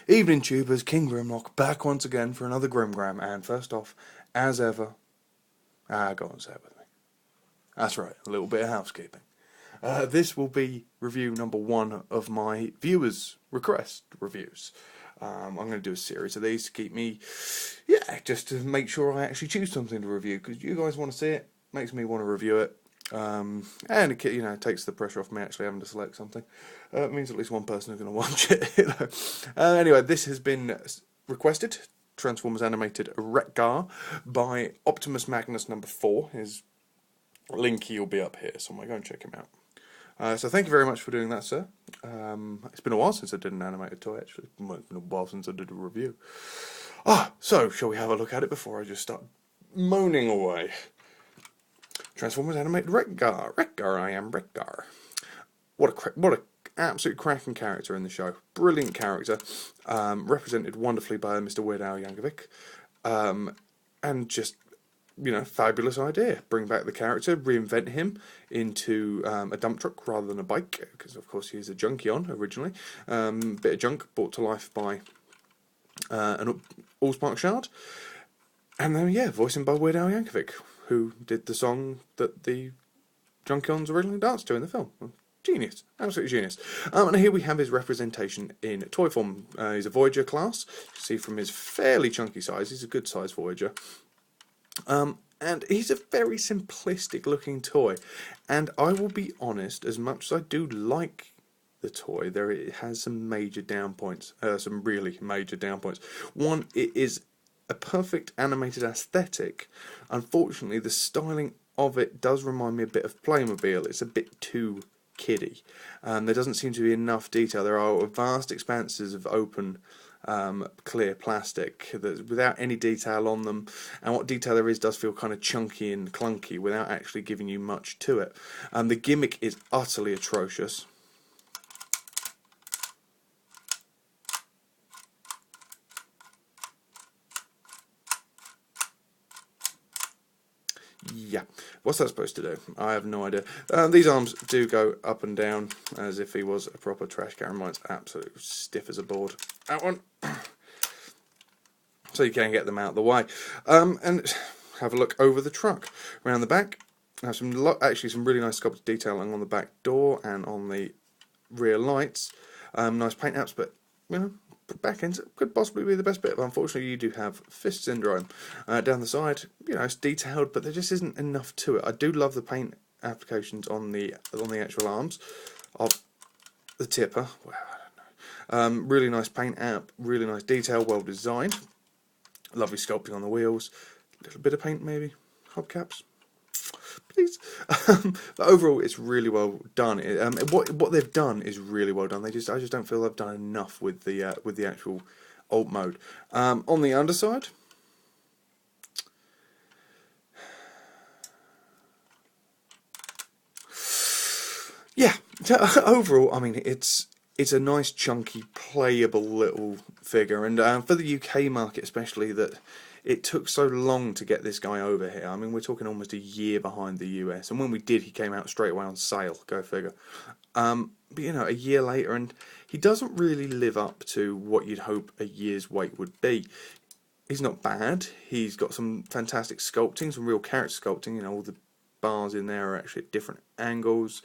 Evening tubers, KingGrimlock back once again for another Grimgram, and first off, as ever, go on, say it with me. That's right, a little bit of housekeeping. This will be review number 1 of my viewers' request reviews. I'm going to do a series of these to keep me, just to make sure I actually choose something to review, because you guys want to see it, makes me want to review it. And it takes the pressure off me actually having to select something. It means at least one person is going to watch it. Anyway, this has been requested. Transformers animated Wreck-Gar by Optimus Magnus number 4. His linky will be up here, so I'm going to go and check him out. So thank you very much for doing that, sir. It's been a while since I did an animated toy, actually. It's been a while since I did a review. So shall we have a look at it before I just start moaning away? Transformers animated Wreck-Gar. Wreck-Gar, I am Wreck-Gar. What a absolute cracking character in the show. Brilliant character. Represented wonderfully by Mr. Weird Al Yankovic. And just, fabulous idea. Bring back the character, reinvent him into a dump truck rather than a bike, because of course he's a Junkion originally. Bit of junk brought to life by an Allspark shard. And then, voicing by Weird Al Yankovic, who did the song that the Junkions originally danced to in the film. Genius. Absolutely genius. And here we have his representation in toy form. He's a Voyager class. You can see from his fairly chunky size, he's a good size Voyager. And he's a very simplistic looking toy. And I will be honest, as much as I do like the toy, it has some major down points. Some really major down points. One, it is a perfect animated aesthetic. Unfortunately, the styling of it does remind me a bit of Playmobil. It's a bit too kiddie. There doesn't seem to be enough detail. There are vast expanses of open, clear plastic without any detail on them, and what detail there is does feel kind of chunky and clunky without actually giving you much to it. The gimmick is utterly atrocious. Yeah, what's that supposed to do? I have no idea. These arms do go up and down as if he was a proper trash can. Mine's absolutely stiff as a board. That one. So you can get them out of the way. And have a look over the truck. Around the back, I have some really nice sculpted detailing on the back door and on the rear lights. Nice paint apps, but back ends could possibly be the best bit, but unfortunately you do have fist syndrome. Down the side, it's detailed, but there just isn't enough to it. I do love the paint applications on the actual arms of the tipper. Well, I don't know. Really nice paint app, really nice detail, well designed. Lovely sculpting on the wheels. A little bit of paint maybe, hubcaps. Please. But overall, it's really well done. What they've done is really well done. I just don't feel they've done enough with the actual alt mode. On the underside, overall, I mean, it's a nice, chunky, playable little figure, and for the UK market especially, that it took so long to get this guy over here. I mean, we're talking almost a year behind the US, and when we did, he came out straight away on sale, go figure. But a year later, and he doesn't really live up to what you'd hope a year's wait would be. He's not bad. He's got some fantastic sculpting, some real character sculpting. All the bars in there are actually at different angles.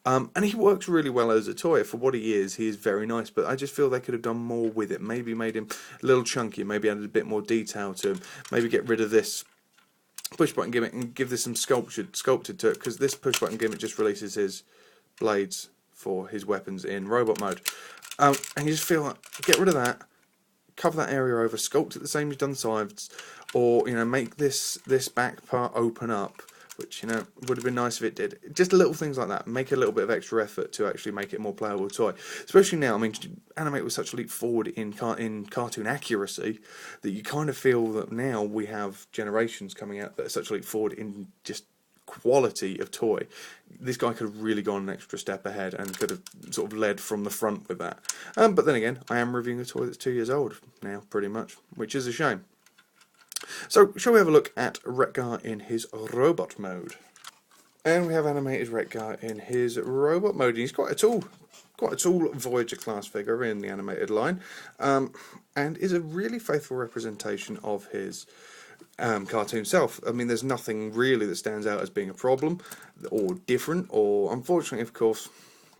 And he works really well as a toy. For what he is very nice, but I just feel they could have done more with it. Maybe made him a little chunky, maybe added a bit more detail to him, maybe get rid of this push button gimmick and give this some sculpted to it, because this push button gimmick just releases his blades for his weapons in robot mode. And you just feel like, get rid of that, cover that area over, sculpt it the same as you've done the sides, or make this back part open up, which would have been nice if it did. Just little things like that. Make a little bit of extra effort to actually make it a more playable toy. Especially now, I mean, animate with such a leap forward in cartoon accuracy that you kind of feel that now we have generations coming out that are such a leap forward in just quality of toy. This guy could have really gone an extra step ahead and could have sort of led from the front with that. But then again, I am reviewing a toy that's 2 years old now, pretty much, which is a shame. So, shall we have a look at Wreck-Gar in his robot mode? And we have animated Wreck-Gar in his robot mode. He's quite a quite a tall Voyager class figure in the animated line, and is a really faithful representation of his cartoon self. I mean, there's nothing really that stands out as being a problem or different, or unfortunately, of course.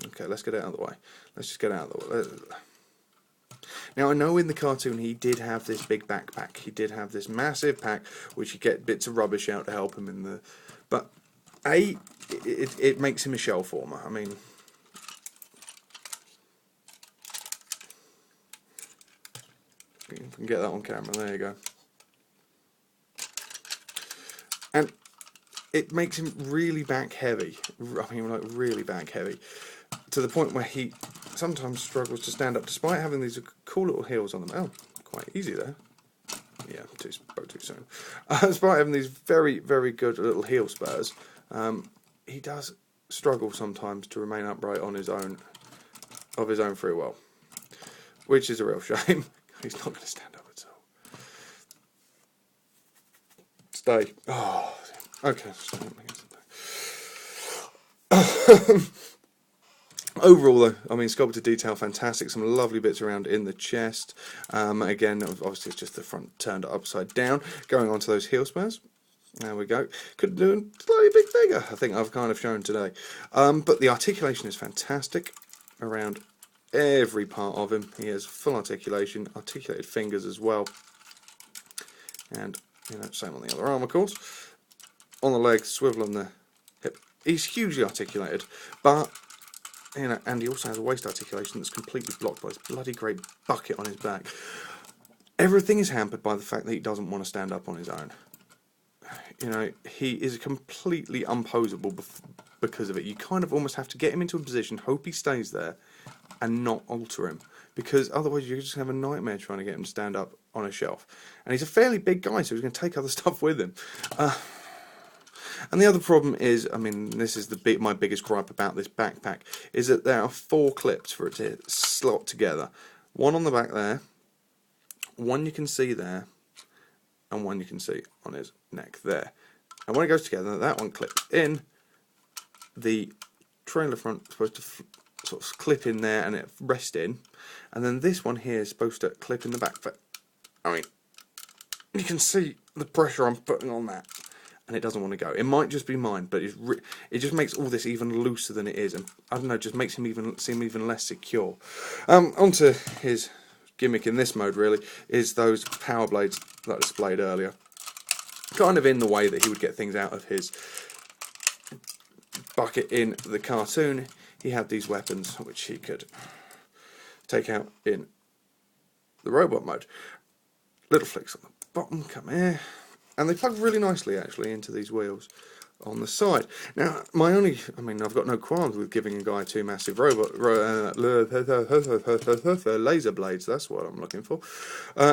Okay, let's get it out of the way. Let's just get it out of the way. Now, I know in the cartoon he did have this big backpack. He did have this massive pack, which you get bits of rubbish out to help him in the... But, it makes him a shell former. I mean... If we can get that on camera, there you go. And it makes him really back heavy. I mean, like, really back heavy. To the point where he sometimes struggles to stand up, despite having these cool little heels on them. Oh, quite easy there. Yeah, spoke too soon. Despite having these very, very good little heel spurs, he does struggle sometimes to remain upright on his own, of his own free will, which is a real shame. He's not going to stand up at all. Stay. Oh, okay. Overall, though, I mean, sculpted detail, fantastic. Some lovely bits around in the chest. Again, obviously, it's just the front turned upside down. Going on to those heel spurs. There we go. Could do a slightly big figure, I think I've kind of shown today. But the articulation is fantastic around every part of him. He has full articulation, articulated fingers as well. And, you know, same on the other arm, of course. On the legs, swivel on the hip. He's hugely articulated, but... You know, and he also has a waist articulation that's completely blocked by his bloody great bucket on his back. Everything is hampered by the fact that he doesn't want to stand up on his own. You know, he is completely unposable because of it. You kind of almost have to get him into a position, hope he stays there, and not alter him. Because otherwise you just have a nightmare trying to get him to stand up on a shelf. And he's a fairly big guy, so he's going to take other stuff with him. And the other problem is, I mean, this is my biggest gripe about this backpack, is that there are 4 clips for it to slot together. One on the back there, one you can see there, and one you can see on his neck there. And when it goes together, that one clips in, the trailer front is supposed to sort of clip in there and it rest in, and then this one here is supposed to clip in the back. But, I mean, you can see the pressure I'm putting on that. And it doesn't want to go. It might just be mine, but it just makes all this even looser than it is, and I don't know, just makes him seem even less secure. Onto his gimmick in this mode really is those power blades that I displayed earlier, kind of in the way that he would get things out of his bucket in the cartoon. He had these weapons which he could take out in the robot mode. Little flicks on the bottom, come here. And they plug really nicely, actually, into these wheels on the side. Now, I've got no qualms with giving a guy 2 massive laser blades, that's what I'm looking for.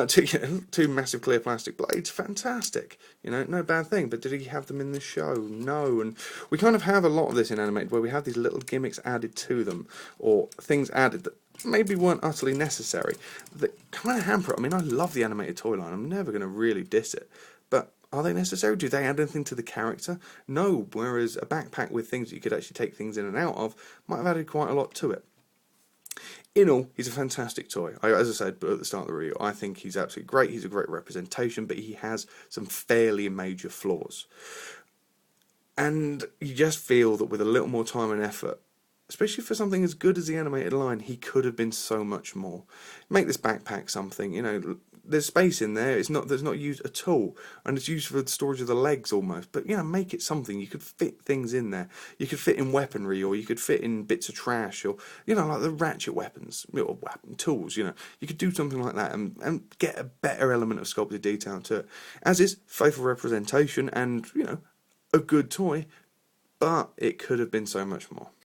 2 massive clear plastic blades, fantastic. You know, no bad thing, but did he have them in the show? No, and we kind of have a lot of this in animated, where we have these little gimmicks added to them, or things added that maybe weren't utterly necessary, that kind of hamper it. I mean, I love the animated toy line, I'm never going to really diss it, but are they necessary? Do they add anything to the character? No, whereas a backpack with things that you could actually take things in and out of might have added quite a lot to it. In all, he's a fantastic toy. As I said at the start of the review, I think he's absolutely great. He's a great representation, but he has some fairly major flaws. And you just feel that with a little more time and effort, especially for something as good as the animated line, he could have been so much more. Make this backpack something, you know, there's space in there, that's not used at all, and it's used for the storage of the legs almost, but, you know, make it something. You could fit things in there. You could fit in weaponry, or you could fit in bits of trash, or, you know, like the ratchet weapons, or tools, you know. You could do something like that and get a better element of sculpted detail to it. As is faithful representation and, you know, a good toy, but it could have been so much more.